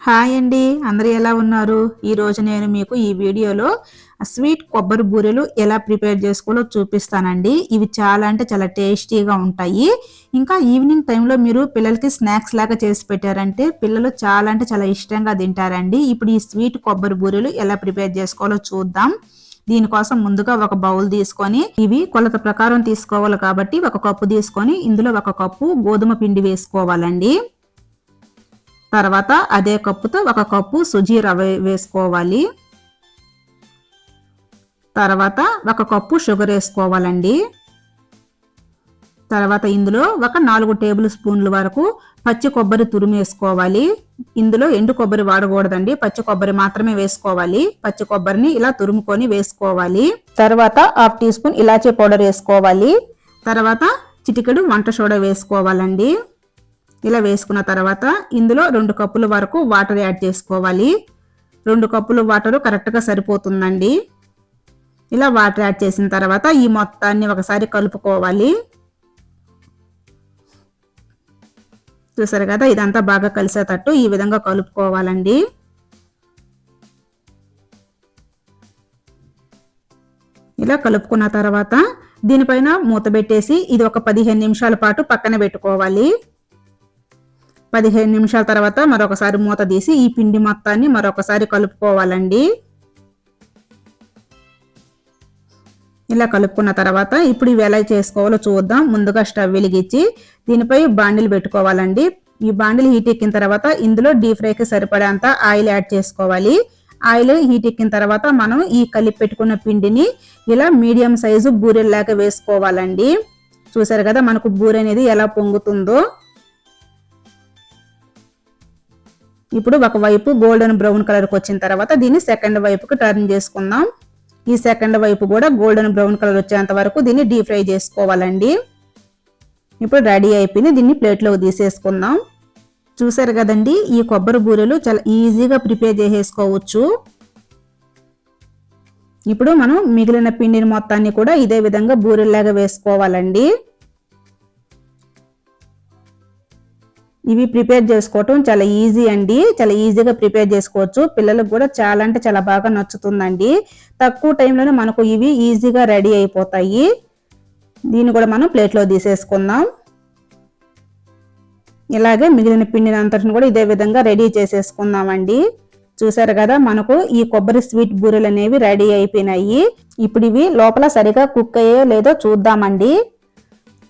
Hi అండి, అందరూ ఎలా ఉన్నారు? ఈరోజు నేను మీకు ఈ వీడియోలో స్వీట్ కొబ్బరి బూరెలు ఎలా ప్రిపేర్ చేసుకోవాలో చూపిస్తానండి. ఇవి చాలా అంటే చాలా టేస్టీగా ఉంటాయి. ఇంకా ఈవినింగ్ టైంలో మీరు పిల్లలకి స్నాక్స్ లాగా చేసి పెట్టారంటే పిల్లలు చాలా అంటే చాలా ఇష్టంగా తింటారండి. ఇప్పుడు ఈ స్వీట్ కొబ్బరి బూరెలు ఎలా ప్రిపేర్ చేసుకోవాలో చూద్దాం. దీనికోసం ముందుగా ఒక బౌల్ తీసుకొని, ఇవి కొలత ప్రకారం తీసుకోవాలి కాబట్టి ఒక కప్పు తీసుకొని ఇందులో ఒక కప్పు గోధుమ పిండి వేసుకోవాలండి. తర్వాత అదే కప్పుతో ఒక కప్పు సుజీ రవ్వ వేసుకోవాలి. తర్వాత ఒక కప్పు షుగర్ వేసుకోవాలండి. తర్వాత ఇందులో ఒక 4 టేబుల్ స్పూన్ల వరకు పచ్చి కొబ్బరి తురుము వేసుకోవాలి. ఇందులో ఎండు కొబ్బరి వాడకూడదండి, పచ్చి కొబ్బరి మాత్రమే వేసుకోవాలి. పచ్చి కొబ్బరిని ఇలా తురుముకొని వేసుకోవాలి. తర్వాత 1/2 టీ స్పూన్ ఇలాచీ పౌడర్ వేసుకోవాలి. తర్వాత చిటికెడు వంట సోడా వేసుకోవాలండి. ఇలా వేసుకున్న తర్వాత ఇందులో 2 కప్పుల వరకు వాటర్ యాడ్ చేసుకోవాలి. 2 కప్పుల వాటర్ కరెక్ట్గా సరిపోతుందండి. ఇలా వాటర్ యాడ్ చేసిన తర్వాత ఈ మొత్తాన్ని ఒకసారి కలుపుకోవాలి. చూసారు కదా, ఇదంతా బాగా కలిసేటట్టు ఈ విధంగా కలుపుకోవాలండి. ఇలా కలుపుకున్న తర్వాత దీనిపైన మూత పెట్టేసి ఇది ఒక 15 నిమిషాల పాటు పక్కన పెట్టుకోవాలి. 15 నిమిషాల తర్వాత మరొకసారి మూత తీసి ఈ పిండి మొత్తాన్ని మరొకసారి కలుపుకోవాలండి. ఇలా కలుపుకున్న తర్వాత ఇప్పుడు ఇవి ఎలా చేసుకోవాలో చూద్దాం. ముందుగా స్టవ్ వెలిగించి దీనిపై బాండిల్ పెట్టుకోవాలండి. ఈ బాండిల్ హీట్ ఎక్కిన తర్వాత ఇందులో డీప్ ఫ్రైకి సరిపడేంత ఆయిల్ యాడ్ చేసుకోవాలి. ఆయిల్ హీట్ ఎక్కిన తర్వాత మనం ఈ కలిపి పెట్టుకున్న పిండిని ఇలా మీడియం సైజు బూరెల్లాగా వేసుకోవాలండి. చూసారు కదా మనకు బూరె అనేది ఎలా పొంగుతుందో. ఇప్పుడు ఒకవైపు గోల్డెన్ బ్రౌన్ కలర్కి వచ్చిన తర్వాత దీన్ని సెకండ్ వైపుకి టర్న్ చేసుకుందాం. ఈ సెకండ్ వైపు కూడా గోల్డెన్ బ్రౌన్ కలర్ వచ్చేంత వరకు దీన్ని డీప్ ఫ్రై చేసుకోవాలండి. ఇప్పుడు రెడీ అయిపోయింది, దీన్ని ప్లేట్లోకి తీసేసుకుందాం. చూసారు కదండి, ఈ కొబ్బరి బూరెలు చాలా ఈజీగా ప్రిపేర్ చేసేసుకోవచ్చు. ఇప్పుడు మనం మిగిలిన పిండిని మొత్తాన్ని కూడా ఇదే విధంగా బూరెల్లాగా వేసుకోవాలండి. ఇవి ప్రిపేర్ చేసుకోవటం చాలా ఈజీ అండి, చాలా ఈజీగా ప్రిపేర్ చేసుకోవచ్చు. పిల్లలకు కూడా చాలా అంటే చాలా బాగా నచ్చుతుందండి. తక్కువ టైంలోనే మనకు ఇవి ఈజీగా రెడీ అయిపోతాయి. దీన్ని కూడా మనం ప్లేట్లో తీసేసుకుందాం. ఇలాగే మిగిలిన పిండిని అంతటిని కూడా ఇదే విధంగా రెడీ చేసేసుకుందామండి. చూసారు కదా, మనకు ఈ కొబ్బరి స్వీట్ బూరెలు అనేవి రెడీ అయిపోయినాయి. ఇప్పుడు ఇవి లోపల సరిగా కుక్ అయ్యో లేదో చూద్దామండి.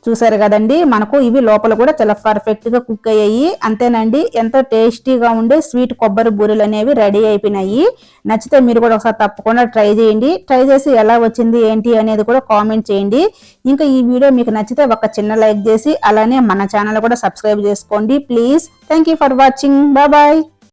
చూసారు కదండి, మనకు ఇవి లోపల కూడా చాలా పర్ఫెక్ట్ గా కుక్ అయ్యాయి. అంతేనండి, ఎంతో టేస్టీగా ఉండే స్వీట్ కొబ్బరి బూరెలు అనేవి రెడీ అయిపోయినాయి. నచ్చితే మీరు కూడా ఒకసారి తప్పకుండా ట్రై చేయండి. ట్రై చేసి ఎలా వచ్చింది ఏంటి అనేది కూడా కామెంట్ చేయండి. ఇంకా ఈ వీడియో మీకు నచ్చితే ఒక చిన్న లైక్ చేసి అలానే మన ఛానల్ కూడా సబ్స్క్రైబ్ చేసుకోండి please. Thank you for watching. Bye bye.